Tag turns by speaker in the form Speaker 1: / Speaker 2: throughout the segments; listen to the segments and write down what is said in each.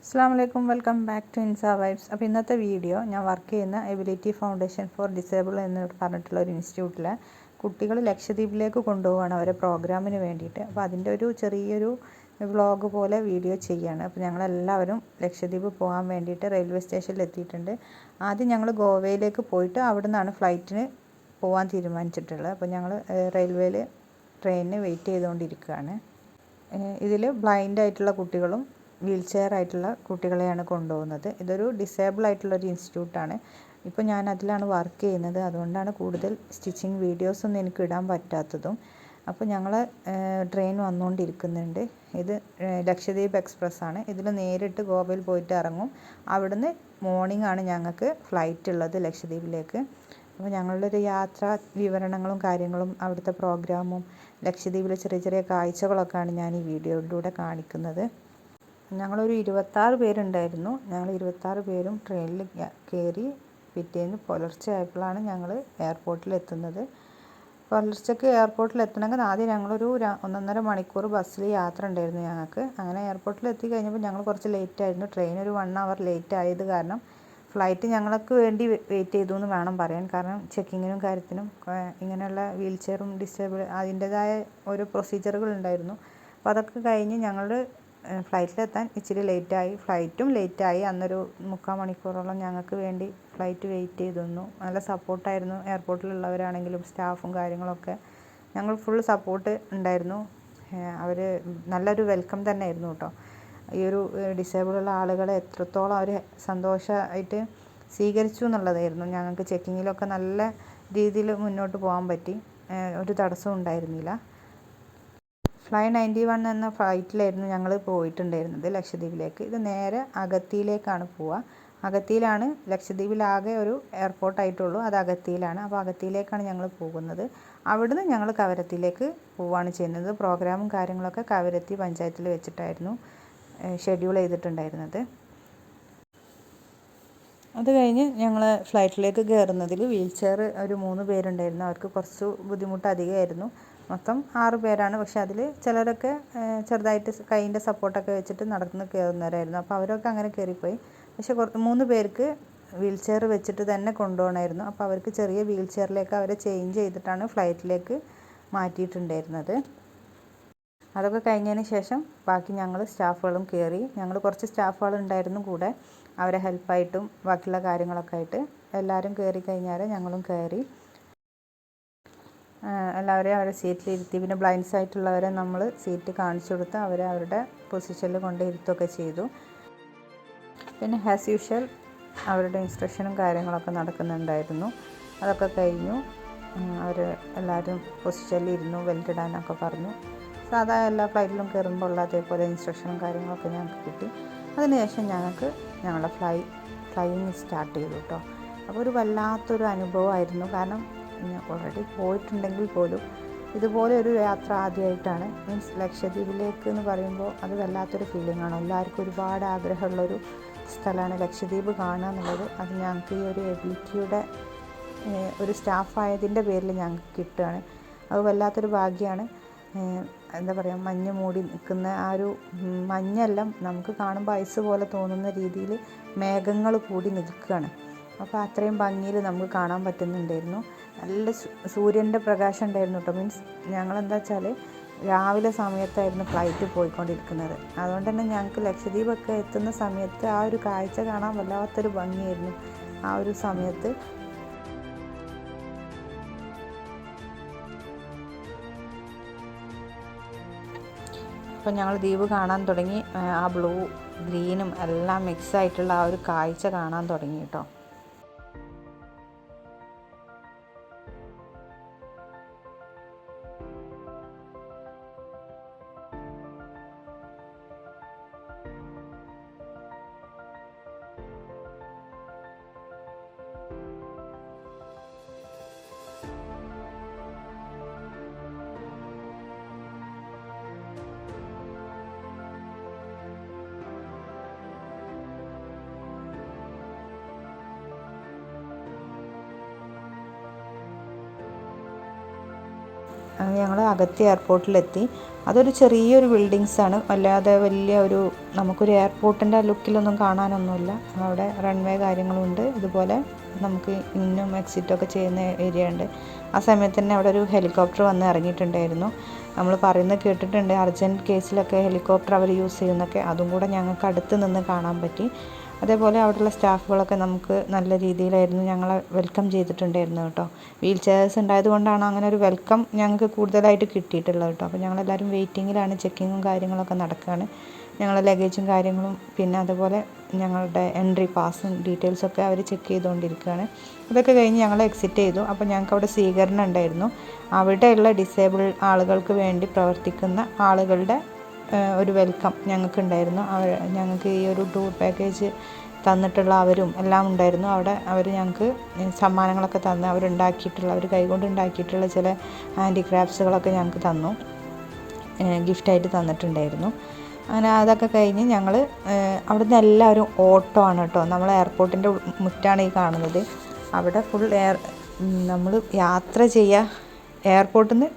Speaker 1: അസ്സലാമു welcome back to ഇൻസ vibes. അപ്പോൾ ഇന്നത്തെ വീഡിയോ ഞാൻ വർക്ക് ചെയ്യുന്ന എബിലിറ്റി ഫൗണ്ടേഷൻ ഫോർ ഡിസേബിൾ എന്ന് പറഞ്ഞിട്ടുള്ള ഒരു ഇൻസ്റ്റിറ്റ്യൂട്ടിലെ കുട്ടികൾ ലക്ഷദ്വീപിലേക്ക് കൊണ്ടുപോവാണ് അവരെ പ്രോഗ്രാമിന് വേണ്ടിയിട്ട്. അപ്പോൾ അതിൻ്റെ ഒരു ചെറിയൊരു വ്ളോഗ് പോലെ വീഡിയോ ചെയ്യുകയാണ്. അപ്പോൾ ഞങ്ങളെല്ലാവരും ലക്ഷദ്വീപ് പോകാൻ വേണ്ടിയിട്ട് റെയിൽവേ സ്റ്റേഷനിൽ എത്തിയിട്ടുണ്ട്. ആദ്യം ഞങ്ങൾ ഗോവയിലേക്ക് പോയിട്ട് അവിടെ നിന്നാണ് ഫ്ലൈറ്റിന് പോകാൻ തീരുമാനിച്ചിട്ടുള്ളത്. അപ്പോൾ ഞങ്ങൾ റെയിൽവേയിൽ ട്രെയിനിന് വെയിറ്റ് ചെയ്തുകൊണ്ടിരിക്കുകയാണ്. ഇതിൽ ബ്ലൈൻഡ് ആയിട്ടുള്ള കുട്ടികളും വീൽ ചെയർ ആയിട്ടുള്ള കുട്ടികളെയാണ് കൊണ്ടുപോകുന്നത്. ഇതൊരു ഡിസേബിൾ ആയിട്ടുള്ളൊരു ഇൻസ്റ്റിറ്റ്യൂട്ടാണ്. ഇപ്പോൾ ഞാൻ അതിലാണ് വർക്ക് ചെയ്യുന്നത്. അതുകൊണ്ടാണ് കൂടുതൽ സ്റ്റിച്ചിങ് വീഡിയോസൊന്നും എനിക്ക് ഇടാൻ പറ്റാത്തതും. അപ്പോൾ ഞങ്ങൾ ട്രെയിൻ വന്നുകൊണ്ടിരിക്കുന്നുണ്ട്. ഇത് ലക്ഷദ്വീപ് എക്സ്പ്രസ് ആണ്. ഇതിൽ നേരിട്ട് ഗോവയിൽ പോയിട്ട് ഇറങ്ങും. അവിടുന്ന് മോർണിംഗ് ആണ് ഞങ്ങൾക്ക് ഫ്ലൈറ്റ് ഉള്ളത് ലക്ഷദ്വീപിലേക്ക്. അപ്പോൾ ഞങ്ങളുടെ ഒരു യാത്രാ വിവരണങ്ങളും കാര്യങ്ങളും അവിടുത്തെ പ്രോഗ്രാമും ലക്ഷദ്വീപിലെ ചെറിയ ചെറിയ കാഴ്ചകളൊക്കെയാണ് ഞാൻ ഈ വീഡിയോയിലൂടെ കാണിക്കുന്നത്. ഞങ്ങളൊരു 26 പേരുണ്ടായിരുന്നു. ഞങ്ങൾ 26 പേരും ട്രെയിനിൽ കയറി പിറ്റേന്ന് പുലർച്ചെ ആയപ്പോഴാണ് ഞങ്ങൾ എയർപോർട്ടിൽ എത്തുന്നത്. പുലർച്ചയ്ക്ക് എയർപോർട്ടിൽ എത്തണമെങ്കിൽ ആദ്യം ഞങ്ങളൊരു 1.5 മണിക്കൂർ ബസ്സിൽ യാത്ര ഉണ്ടായിരുന്നു ഞങ്ങൾക്ക്. അങ്ങനെ എയർപോർട്ടിൽ എത്തി കഴിഞ്ഞപ്പോൾ ഞങ്ങൾ കുറച്ച് ലേറ്റ് ആയിരുന്നു. ട്രെയിൻ ഒരു 1 അവർ ലേറ്റ് ആയത് കാരണം ഫ്ലൈറ്റ് ഞങ്ങൾക്ക് വേണ്ടി വെയിറ്റ് ചെയ്തു എന്ന് വേണം പറയാൻ. കാരണം ചെക്കിങ്ങിനും കാര്യത്തിനും ഇങ്ങനെയുള്ള വീൽ ചെയറും ഡിസേബിൾ അതിൻ്റേതായ ഓരോ പ്രൊസീജിയറുകൾ ഉണ്ടായിരുന്നു. അപ്പോൾ അതൊക്കെ കഴിഞ്ഞ് ഞങ്ങൾ ഫ്ലൈറ്റിലെത്താൻ ഇച്ചിരി ലേറ്റായി. ഫ്ലൈറ്റും ലേറ്റായി. അന്നൊരു 3/4 മണിക്കൂറോളം ഞങ്ങൾക്ക് വേണ്ടി ഫ്ലൈറ്റ് വെയിറ്റ് ചെയ്തിരുന്നു. നല്ല സപ്പോർട്ടായിരുന്നു എയർപോർട്ടിലുള്ളവരാണെങ്കിലും സ്റ്റാഫും കാര്യങ്ങളൊക്കെ. ഞങ്ങൾ ഫുൾ സപ്പോർട്ട് ഉണ്ടായിരുന്നു. അവർ നല്ലൊരു വെൽക്കം തന്നെ ആയിരുന്നു കേട്ടോ. ഈ ഒരു ഡിസേബിളുള്ള ആളുകളെ എത്രത്തോളം അവർ സന്തോഷമായിട്ട് സ്വീകരിച്ചു എന്നുള്ളതായിരുന്നു. ഞങ്ങൾക്ക് ചെക്കിങ്ങിലൊക്കെ നല്ല രീതിയിൽ മുന്നോട്ട് പോകാൻ പറ്റി. ഒരു തടസ്സവും ഉണ്ടായിരുന്നില്ല. ഫ്ലൈ 91 എന്ന ഫ്ലൈറ്റിലായിരുന്നു ഞങ്ങൾ പോയിട്ടുണ്ടായിരുന്നത് ലക്ഷദ്വീപിലേക്ക്. ഇത് നേരെ അഗത്തിയിലേക്കാണ് പോവുക. അഗത്തിയിലാണ് ലക്ഷദ്വീപിലാകെ ഒരു എയർപോർട്ടായിട്ടുള്ളൂ. അത് അഗത്തിയിലാണ്. അപ്പോൾ അഗത്തിയിലേക്കാണ് ഞങ്ങൾ പോകുന്നത്. അവിടുന്ന് ഞങ്ങൾ കവരത്തിയിലേക്ക് പോവുകയാണ് ചെയ്യുന്നത്. പ്രോഗ്രാമും കാര്യങ്ങളൊക്കെ കവരത്തി പഞ്ചായത്തിൽ വെച്ചിട്ടായിരുന്നു ഷെഡ്യൂൾ ചെയ്തിട്ടുണ്ടായിരുന്നത്. അത് കഴിഞ്ഞ് ഞങ്ങൾ ഫ്ലൈറ്റിലേക്ക് കയറുന്നതിൽ വീൽ ചെയർ ഒരു 3 പേരുണ്ടായിരുന്നു. അവർക്ക് കുറച്ച് ബുദ്ധിമുട്ട് അധികമായിരുന്നു. മൊത്തം 6 പേരാണ്. പക്ഷെ അതിൽ ചിലരൊക്കെ ചെറുതായിട്ട് കൈയിൻ്റെ സപ്പോർട്ടൊക്കെ വെച്ചിട്ട് നടന്ന് കയറുന്നവരായിരുന്നു. അപ്പോൾ അവരൊക്കെ അങ്ങനെ കയറിപ്പോയി. പക്ഷെ 3 പേർക്ക് വീൽ ചെയർ വെച്ചിട്ട് തന്നെ കൊണ്ടുപോകണമായിരുന്നു. അപ്പോൾ അവർക്ക് ചെറിയ വീൽ ചെയറിലേക്ക് അവരെ ചേഞ്ച് ചെയ്തിട്ടാണ് ഫ്ലൈറ്റിലേക്ക് മാറ്റിയിട്ടുണ്ടായിരുന്നത്. അതൊക്കെ കഴിഞ്ഞതിന് ശേഷം ബാക്കി ഞങ്ങൾ സ്റ്റാഫുകളും കയറി. ഞങ്ങൾ കുറച്ച് സ്റ്റാഫുകൾ ഉണ്ടായിരുന്നു കൂടെ. അവരെ ഹെൽപ്പായിട്ടും ബാക്കിയുള്ള കാര്യങ്ങളൊക്കെ ആയിട്ട് എല്ലാവരും കയറി കഴിഞ്ഞാൽ ഞങ്ങളും കയറി. എല്ലാവരെയും അവരെ സീറ്റിലിരുത്തി. പിന്നെ ബ്ലൈൻഡ്സ് ആയിട്ടുള്ളവരെ നമ്മൾ സീറ്റ് കാണിച്ചു കൊടുത്ത് അവരെ അവരുടെ പൊസിഷനിൽ കൊണ്ട് ഇരുത്തുകയൊക്കെ ചെയ്തു. പിന്നെ ആസ് യൂഷ്വൽ അവരുടെ ഇൻസ്ട്രക്ഷനും കാര്യങ്ങളൊക്കെ നടക്കുന്നുണ്ടായിരുന്നു. അതൊക്കെ കഴിഞ്ഞു. അവർ എല്ലാവരും പൊസിഷനിൽ ഇരുന്നു. ബെൽറ്റ് ഇടാനൊക്കെ പറഞ്ഞു. സാധാ എല്ലാ ഫ്ലൈറ്റിലും കയറുമ്പോൾ ഉള്ള അതേപോലെ ഇൻസ്ട്രക്ഷനും കാര്യങ്ങളൊക്കെ ഞങ്ങൾക്ക് കിട്ടി. അതിനുശേഷം ഞങ്ങൾക്ക് ഞങ്ങളുടെ ഫ്ലൈയിങ് സ്റ്റാർട്ട് ചെയ്തു കേട്ടോ. അപ്പോൾ ഒരു വല്ലാത്തൊരു അനുഭവമായിരുന്നു. കാരണം ഓൾറെഡി പോയിട്ടുണ്ടെങ്കിൽ പോലും ഇതുപോലെ ഒരു യാത്ര ആദ്യമായിട്ടാണ്. മീൻസ് ലക്ഷദ്വീപിലേക്ക് എന്ന് പറയുമ്പോൾ അത് വല്ലാത്തൊരു ഫീലിംഗ് ആണ്. എല്ലാവർക്കും ഒരുപാട് ആഗ്രഹമുള്ളൊരു സ്ഥലമാണ് ലക്ഷദ്വീപ് കാണുക എന്നുള്ളത്. അത് ഞങ്ങൾക്ക് ഈ ഒരു എബിലിറ്റിയുടെ ഒരു സ്റ്റാഫായതിൻ്റെ പേരിൽ ഞങ്ങൾക്ക് കിട്ടുകയാണ്. അത് വല്ലാത്തൊരു ഭാഗ്യമാണ്. എന്താ പറയുക, മഞ്ഞ് മൂടി നിൽക്കുന്ന ആ ഒരു മഞ്ഞെല്ലാം നമുക്ക് കാണുമ്പോൾ ഐസ് പോലെ തോന്നുന്ന രീതിയിൽ മേഘങ്ങൾ കൂടി നിൽക്കുകയാണ്. അപ്പോൾ അത്രയും ഭംഗിയിൽ നമുക്ക് കാണാൻ പറ്റുന്നുണ്ടായിരുന്നു. നല്ല സൂര്യൻ്റെ പ്രകാശം ഉണ്ടായിരുന്നു കേട്ടോ. മീൻസ് ഞങ്ങളെന്താ വെച്ചാൽ രാവിലെ സമയത്തായിരുന്നു ഫ്ലൈറ്റ് പോയിക്കൊണ്ടിരിക്കുന്നത്. അതുകൊണ്ട് തന്നെ ഞങ്ങൾക്ക് ലക്ഷദ്വീപൊക്കെ എത്തുന്ന സമയത്ത് ആ ഒരു കാഴ്ച കാണാൻ വല്ലാത്തൊരു ഭംഗിയായിരുന്നു ആ ഒരു സമയത്ത്. അപ്പോൾ ഞങ്ങൾ ദ്വീപ് കാണാൻ തുടങ്ങി. ആ ബ്ലൂ ഗ്രീനും എല്ലാം മിക്സ് ആയിട്ടുള്ള ആ ഒരു കാഴ്ച കാണാൻ തുടങ്ങി കേട്ടോ. ഞങ്ങൾ അഗത്തി എയർപോർട്ടിലെത്തി. അതൊരു ചെറിയൊരു ബിൽഡിങ്സാണ്, അല്ലാതെ വലിയ ഒരു നമുക്കൊരു എയർപോർട്ടിൻ്റെ ലുക്കിലൊന്നും കാണാനൊന്നുമില്ല. അവിടെ റൺവേ കാര്യങ്ങളുണ്ട്, ഇതുപോലെ നമുക്ക് ഇന്നും എക്സിറ്റൊക്കെ ചെയ്യുന്ന ഏരിയ ഉണ്ട്. ആ സമയത്ത് തന്നെ അവിടെ ഒരു ഹെലികോപ്റ്റർ വന്ന് ഇറങ്ങിയിട്ടുണ്ടായിരുന്നു. നമ്മൾ പറയുന്നത് കേട്ടിട്ടുണ്ട്, അർജൻറ്റ് കേസിലൊക്കെ ഹെലികോപ്റ്റർ അവർ യൂസ് ചെയ്യുന്നൊക്കെ. അതും കൂടെ ഞങ്ങൾക്ക് അടുത്ത് നിന്ന് കാണാൻ പറ്റി. അതേപോലെ അവിടെയുള്ള സ്റ്റാഫുകളൊക്കെ നമുക്ക് നല്ല രീതിയിലായിരുന്നു ഞങ്ങളെ വെൽക്കം ചെയ്തിട്ടുണ്ടായിരുന്നു കേട്ടോ. വീൽ ചെയർസ് ഉണ്ടായത് കൊണ്ടാണ് അങ്ങനെ ഒരു വെൽക്കം ഞങ്ങൾക്ക് കൂടുതലായിട്ട് കിട്ടിയിട്ടുള്ളത് കേട്ടോ. അപ്പോൾ ഞങ്ങളെല്ലാവരും വെയിറ്റിങ്ങിലാണ്, ചെക്കിങ്ങും കാര്യങ്ങളൊക്കെ നടക്കുകയാണ്. ഞങ്ങളുടെ ലഗേജും കാര്യങ്ങളും പിന്നെ അതുപോലെ ഞങ്ങളുടെ എൻട്രി പാസും ഡീറ്റെയിൽസൊക്കെ അവർ ചെക്ക് ചെയ്തുകൊണ്ടിരിക്കുകയാണ്. അതൊക്കെ കഴിഞ്ഞ് ഞങ്ങൾ എക്സിറ്റ് ചെയ്തു. അപ്പോൾ ഞങ്ങൾക്ക് അവിടെ സ്വീകരണം ഉണ്ടായിരുന്നു. അവിടെയുള്ള ഡിസേബിൾ ആളുകൾക്ക് വേണ്ടി പ്രവർത്തിക്കുന്ന ആളുകളുടെ ഒരു വെൽക്കം ഞങ്ങൾക്കുണ്ടായിരുന്നു. ഞങ്ങൾക്ക് ഈ ഒരു ടൂർ പാക്കേജ് തന്നിട്ടുള്ള അവരും എല്ലാം ഉണ്ടായിരുന്നു അവിടെ. അവർ ഞങ്ങൾക്ക് സമ്മാനങ്ങളൊക്കെ തന്ന് അവരുണ്ടാക്കിയിട്ടുള്ള, അവർ കൈകൊണ്ട് ഉണ്ടാക്കിയിട്ടുള്ള ചില ഹാൻഡിക്രാഫ്റ്റ്സുകളൊക്കെ ഞങ്ങൾക്ക് തന്നു, ഗിഫ്റ്റായിട്ട് തന്നിട്ടുണ്ടായിരുന്നു. അങ്ങനെ അതൊക്കെ കഴിഞ്ഞ് ഞങ്ങൾ അവിടുന്ന് എല്ലാവരും ഓട്ടോ ആണ് കേട്ടോ. നമ്മൾ എയർപോർട്ടിൻ്റെ മുറ്റാണ് ഈ കാണുന്നത്. അവിടെ ഫുൾ നമ്മൾ യാത്ര ചെയ്യുക എയർപോർട്ടിൽ നിന്ന്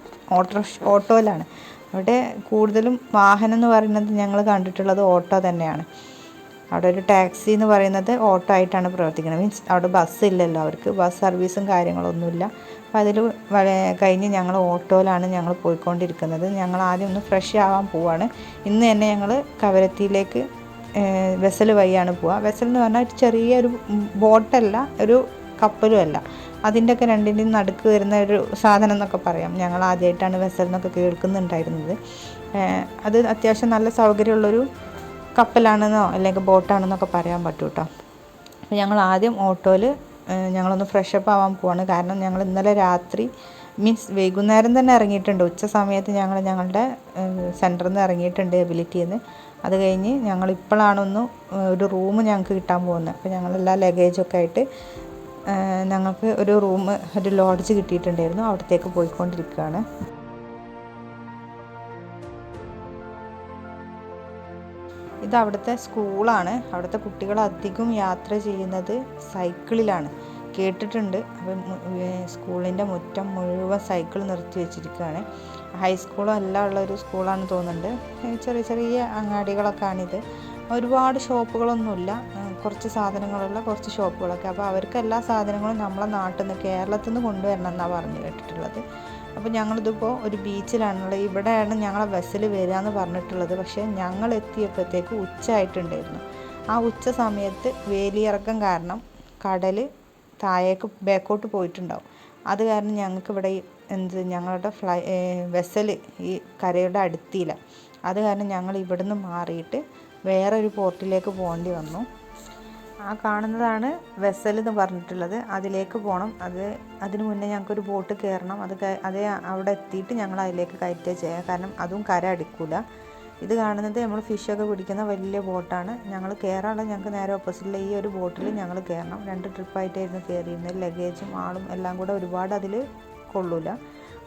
Speaker 1: ഓട്ടോയിലാണ്. അവിടെ കൂടുതലും വാഹനം എന്ന് പറയുന്നത് ഞങ്ങൾ കണ്ടിട്ടുള്ളത് ഓട്ടോ തന്നെയാണ്. അവിടെ ഒരു ടാക്സി എന്ന് പറയുന്നത് ഓട്ടോ ആയിട്ടാണ് പ്രവർത്തിക്കുന്നത്. മീൻസ് അവിടെ ബസ് ഇല്ലല്ലോ, അവർക്ക് ബസ് സർവീസും കാര്യങ്ങളൊന്നുമില്ല. അപ്പോൾ അതിൽ കഴിഞ്ഞ് ഞങ്ങൾ ഓട്ടോയിലാണ് ഞങ്ങൾ പോയിക്കൊണ്ടിരിക്കുന്നത്. ഞങ്ങൾ ആദ്യം ഒന്ന് ഫ്രഷ് ആവാൻ പോവാണ്. ഇന്ന് തന്നെ ഞങ്ങൾ കവരത്തിയിലേക്ക് വെസൽ വഴിയാണ് പോവുക. വെസൽ എന്ന് പറഞ്ഞാൽ ചെറിയൊരു ബോട്ടല്ല, ഒരു കപ്പലും അല്ല, അതിൻ്റെയൊക്കെ രണ്ടിൻ്റെയും നടുക്ക് വരുന്ന ഒരു സാധനം എന്നൊക്കെ പറയാം. ഞങ്ങൾ ആദ്യമായിട്ടാണ് വെസൽ എന്നൊക്കെ കേൾക്കുന്നുണ്ടായിരുന്നത്. അത് അത്യാവശ്യം നല്ല സൗകര്യമുള്ളൊരു കപ്പലാണെന്നോ അല്ലെങ്കിൽ ബോട്ടാണെന്നൊക്കെ പറയാൻ പറ്റും കേട്ടോ. അപ്പോൾ ഞങ്ങൾ ആദ്യം ഓട്ടോയിൽ ഞങ്ങളൊന്ന് ഫ്രഷപ്പ് ആവാൻ പോവാണ്. കാരണം ഞങ്ങൾ ഇന്നലെ രാത്രി മീൻസ് വൈകുന്നേരം തന്നെ ഇറങ്ങിയിട്ടുണ്ട്. ഉച്ച സമയത്ത് ഞങ്ങളുടെ സെൻറ്ററിൽ നിന്ന് ഇറങ്ങിയിട്ടുണ്ട്, എബിലിറ്റിയിൽ നിന്ന്. അത് കഴിഞ്ഞ് ഞങ്ങളിപ്പോഴാണൊന്ന് ഒരു റൂം ഞങ്ങൾക്ക് കിട്ടാൻ പോകുന്നത്. അപ്പോൾ ഞങ്ങളെല്ലാ ലഗേജൊക്കെ ആയിട്ട് ഞങ്ങൾക്ക് ഒരു റൂം, ഒരു ലോഡ്ജ് കിട്ടിയിട്ടുണ്ടായിരുന്നു. അവിടത്തേക്ക് പോയിക്കൊണ്ടിരിക്കുകയാണ്. ഇത് അവിടുത്തെ സ്കൂളാണ്. അവിടുത്തെ കുട്ടികൾ അധികം യാത്ര ചെയ്യുന്നത് സൈക്കിളിലാണ്, കേട്ടിട്ടുണ്ട്. അപ്പം സ്കൂളിൻ്റെ മുറ്റം മുഴുവൻ സൈക്കിൾ നിർത്തി വെച്ചിരിക്കുകയാണ്. ഹൈസ്കൂളും എല്ലാം ഉള്ളൊരു സ്കൂളാണ് തോന്നുന്നുണ്ട്. ചെറിയ ചെറിയ അങ്ങാടികളൊക്കെയാണിത്. ഒരുപാട് ഷോപ്പുകളൊന്നുമില്ല, കുറച്ച് സാധനങ്ങളുള്ള കുറച്ച് ഷോപ്പുകളൊക്കെ. അപ്പോൾ അവർക്ക് എല്ലാ സാധനങ്ങളും നമ്മളെ നാട്ടിൽ നിന്ന്, കേരളത്തിൽ നിന്ന് കൊണ്ടുവരണം എന്നാണ് പറഞ്ഞു കേട്ടിട്ടുള്ളത്. അപ്പോൾ ഞങ്ങളിതിപ്പോൾ ഒരു ബീച്ചിലാണുള്ളത്. ഇവിടെയാണ് ഞങ്ങളെ ബസ്സിൽ വരിക എന്ന് പറഞ്ഞിട്ടുള്ളത്. പക്ഷേ ഞങ്ങൾ എത്തിയപ്പോഴത്തേക്ക് ഉച്ച ആയിട്ടുണ്ടായിരുന്നു. ആ ഉച്ച സമയത്ത് വേലിയിറക്കം കാരണം കടൽ താഴേക്ക് ബാക്കോട്ട് പോയിട്ടുണ്ടാവും. അത് കാരണം ഞങ്ങൾക്ക് ഇവിടെ ഞങ്ങളുടെ വെസൽ ഈ കരയുടെ അടുത്തില്ല. അത് കാരണം ഞങ്ങൾ ഇവിടുന്ന് മാറിയിട്ട് വേറൊരു പോർട്ടിലേക്ക് പോകേണ്ടി വന്നു. ആ കാണുന്നതാണ് വെസൽ എന്ന് പറഞ്ഞിട്ടുള്ളത്. അതിലേക്ക് പോകണം. അതിന് മുന്നേ ഞങ്ങൾക്കൊരു ബോട്ട് കയറണം. അത് അവിടെ എത്തിയിട്ട് ഞങ്ങൾ അതിലേക്ക് കയറ്റുക ചെയ്യുക. കാരണം അതും കര അടുക്കില്ല. ഇത് കാണുന്നത് നമ്മൾ ഫിഷൊക്കെ പിടിക്കുന്ന വലിയ ബോട്ടാണ്. ഞങ്ങൾ കയറാനുള്ള ഞങ്ങൾക്ക് നേരെ ഓപ്പോസിറ്റിലെ ഈ ഒരു ബോട്ടിൽ ഞങ്ങൾ കയറണം. 2 ട്രിപ്പായിട്ടായിരുന്നു കയറിയിരുന്നത്. ലഗേജും ആളും എല്ലാം കൂടെ ഒരുപാട് അതിൽ കൊള്ളൂല.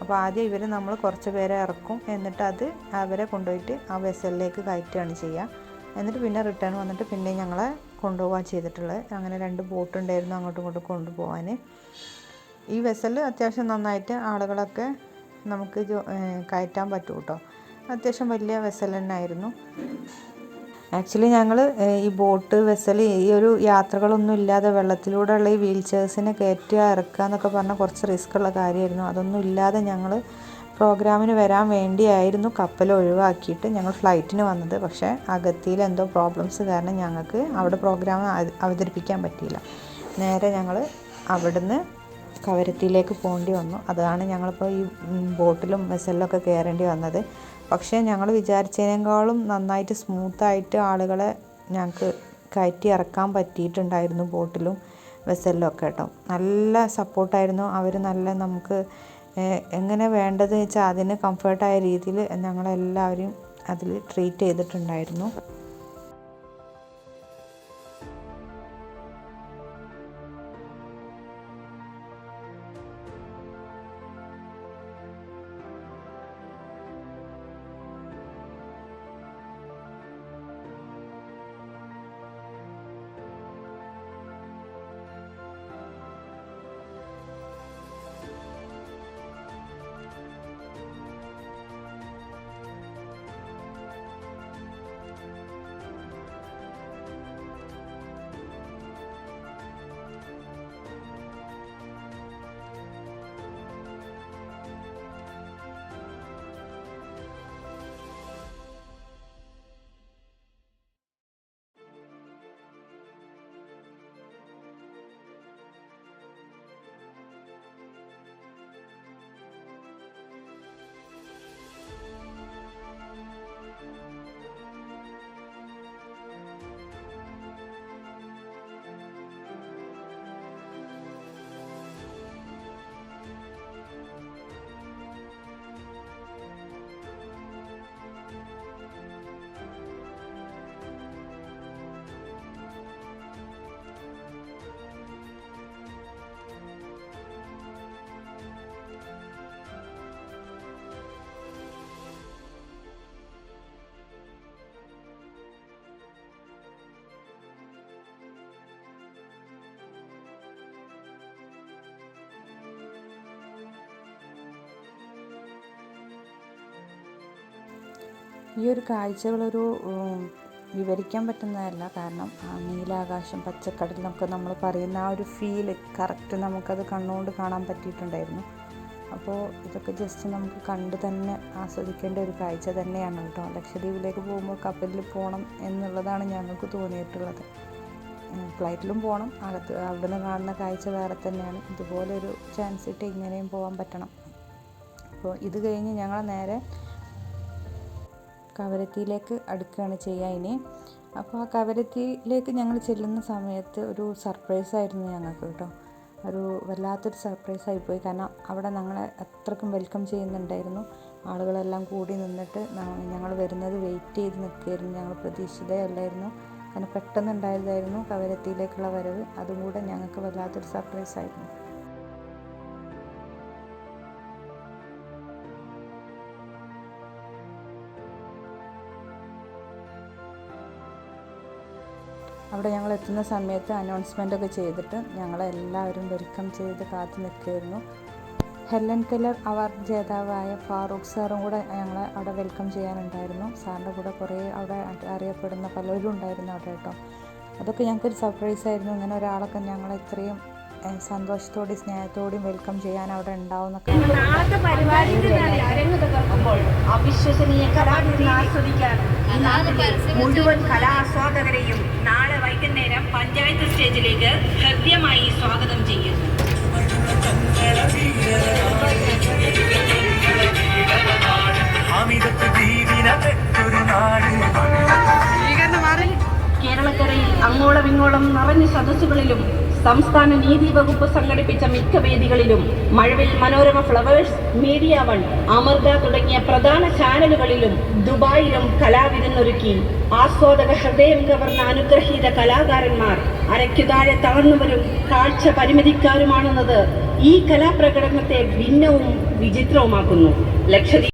Speaker 1: അപ്പോൾ ആദ്യം ഇവർ നമ്മൾ കുറച്ച് പേരെ ഇറക്കും, എന്നിട്ട് അവരെ കൊണ്ടുപോയിട്ട് ആ വെസലിലേക്ക് കയറ്റുകയാണ് ചെയ്യുക. എന്നിട്ട് പിന്നെ റിട്ടേൺ വന്നിട്ട് പിന്നെ ഞങ്ങളെ കൊണ്ടുപോകാൻ ചെയ്തിട്ടുള്ളത്. അങ്ങനെ 2 ബോട്ട് ഉണ്ടായിരുന്നു അങ്ങോട്ടും ഇങ്ങോട്ടും കൊണ്ടുപോകാൻ. ഈ വെസൽ അത്യാവശ്യം നന്നായിട്ട് ആളുകളൊക്കെ നമുക്ക് കയറ്റാൻ പറ്റും കേട്ടോ. അത്യാവശ്യം വലിയ വെസൽ തന്നെ ആയിരുന്നു. ആക്ച്വലി ഞങ്ങൾ ഈ ബോട്ട് വെസൽ ഈ ഒരു യാത്രകളൊന്നും ഇല്ലാതെ വെള്ളത്തിലൂടെയുള്ള ഈ വീൽ ചെയർസിനെ കയറ്റുക ഇറക്കുക എന്നൊക്കെ പറഞ്ഞാൽ കുറച്ച് റിസ്ക് ഉള്ള കാര്യമായിരുന്നു. അതൊന്നും ഇല്ലാതെ ഞങ്ങൾ പ്രോഗ്രാമിന് വരാൻ വേണ്ടിയായിരുന്നു കപ്പൽ ഒഴിവാക്കിയിട്ട് ഞങ്ങൾ ഫ്ലൈറ്റിന് വന്നത്. പക്ഷേ അഗത്തിയിൽ എന്തോ പ്രോബ്ലംസ് കാരണം ഞങ്ങൾക്ക് അവിടെ പ്രോഗ്രാം അവതരിപ്പിക്കാൻ പറ്റിയില്ല. നേരെ ഞങ്ങൾ അവിടുന്ന് കവരത്തിയിലേക്ക് പോകേണ്ടി വന്നു. അതാണ് ഞങ്ങളിപ്പോൾ ഈ ബോട്ടിലും വെസലിലൊക്കെ കയറേണ്ടി വന്നത്. പക്ഷേ ഞങ്ങൾ വിചാരിച്ചതിനേക്കാളും നന്നായിട്ട് സ്മൂത്തായിട്ട് ആളുകളെ ഞങ്ങൾക്ക് കയറ്റി ഇറക്കാൻ പറ്റിയിട്ടുണ്ടായിരുന്നു ബോട്ടിലും വെസലിലും ഒക്കെ കേട്ടോ. നല്ല സപ്പോർട്ടായിരുന്നു അവർ. നല്ല നമുക്ക് എങ്ങനെ വേണ്ടതെന്ന് വെച്ചാൽ അതിന് കംഫർട്ടായ രീതിയിൽ ഞങ്ങളെല്ലാവരും അതിൽ ട്രീറ്റ് ചെയ്തിട്ടുണ്ടായിരുന്നു. ഈ ഒരു കാഴ്ചകളൊരു വിവരിക്കാൻ പറ്റുന്നതല്ല. കാരണം നീലാകാശം, പച്ചക്കടൽ എന്നൊക്കെ നമ്മൾ പറയുന്ന ആ ഒരു ഫീല് കറക്റ്റ് നമുക്കത് കണ്ണുകൊണ്ട് കാണാൻ പറ്റിയിട്ടുണ്ടായിരുന്നു. അപ്പോൾ ഇതൊക്കെ ജസ്റ്റ് നമുക്ക് കണ്ട് തന്നെ ആസ്വദിക്കേണ്ട ഒരു കാഴ്ച തന്നെയാണ് കേട്ടോ. ലക്ഷദ്വീപിലേക്ക് പോകുമ്പോൾ കപ്പലിൽ പോകണം എന്നുള്ളതാണ് ഞങ്ങൾക്ക് തോന്നിയിട്ടുള്ളത്. ഫ്ലൈറ്റിലും പോകണം, അവിടെ നിന്ന് കാണുന്ന കാഴ്ച വേറെ തന്നെയാണ്. ഇതുപോലൊരു ചാൻസ് ഇട്ട് ഇങ്ങനെയും പോകാൻ പറ്റണം. അപ്പോൾ ഇത് കഴിഞ്ഞ് ഞങ്ങൾ നേരെ കവരത്തിയിലേക്ക് അടുക്കുകയാണ് ചെയ്യുക ഇനി. അപ്പോൾ ആ കവരത്തിയിലേക്ക് ഞങ്ങൾ ചെല്ലുന്ന സമയത്ത് ഒരു സർപ്രൈസായിരുന്നു ഞങ്ങൾക്ക് കേട്ടോ. ഒരു വല്ലാത്തൊരു സർപ്രൈസായിപ്പോയി. കാരണം അവിടെ ഞങ്ങളെ അത്രയ്ക്കും വെൽക്കം ചെയ്യുന്നുണ്ടായിരുന്നു. ആളുകളെല്ലാം കൂടി നിന്നിട്ട് ഞങ്ങൾ വരുന്നത് വെയിറ്റ് ചെയ്ത് നിൽക്കുകയായിരുന്നു. ഞങ്ങൾ പ്രതീക്ഷിതേ അല്ലായിരുന്നു. കാരണം പെട്ടെന്നുണ്ടായതായിരുന്നു കവരത്തിയിലേക്കുള്ള വരവ്. അതും കൂടെ ഞങ്ങൾക്ക് വല്ലാത്തൊരു സർപ്രൈസായിരുന്നു. അവിടെ ഞങ്ങൾ എത്തുന്ന സമയത്ത് അനൗൺസ്മെൻ്റൊക്കെ ചെയ്തിട്ട് ഞങ്ങളെല്ലാവരും വെൽക്കം ചെയ്ത് കാത്തു നിൽക്കുകയായിരുന്നു. ഹെലൻ കെല്ലർ അവാർഡ് ജേതാവായ ഫാറൂഖ് സാറും കൂടെ ഞങ്ങളെ അവിടെ വെൽക്കം ചെയ്യാനുണ്ടായിരുന്നു. സാറിൻ്റെ കൂടെ കുറേ അവിടെ അറിയപ്പെടുന്ന പലരും ഉണ്ടായിരുന്നു അവിടെ കേട്ടോ. അതൊക്കെ ഞങ്ങൾക്കൊരു സർപ്രൈസായിരുന്നു. ഇങ്ങനെ ഒരാളൊക്കെ ഞങ്ങളെ ഇത്രയും സന്തോഷത്തോടെയും സ്നേഹത്തോടെയും വെൽക്കം ചെയ്യാൻ അവിടെ ഉണ്ടാവുന്നൊക്കെ.
Speaker 2: അവിശ്വസനീയ കലാവിരുന്ന് ആസ്വദിക്കാൻ മുഴുവൻ കലാസ്വാദകരെയും നാളെ വൈകുന്നേരം പഞ്ചായത്ത് സ്റ്റേജിലേക്ക് ഹൃദ്യമായി സ്വാഗതം ചെയ്യുന്നു. കേരളക്കരയിൽ അങ്ങോളം ഇങ്ങോളം നിറഞ്ഞ സദസ്സുകളിലും സംസ്ഥാന നീതി വകുപ്പ് സംഘടിപ്പിച്ച മിക്ക വേദികളിലും Mazhavil Manorama Flowers, Media One, Amrita തുടങ്ങിയ പ്രധാന ചാനലുകളിലും ദുബായിലും കലാവിരുന്നൊരുക്കി ആസ്വാദക ഹൃദയം കവർന്ന അനുഗ്രഹീത കലാകാരന്മാർ അരയ്ക്കുതാഴെ തളർന്നവരും കാഴ്ച പരിമിതിക്കാരുമാണെന്നത് ഈ കലാപ്രകടനത്തെ ഭിന്നവും വിചിത്രവുമാക്കുന്നു. ലക്ഷദ്വീപ്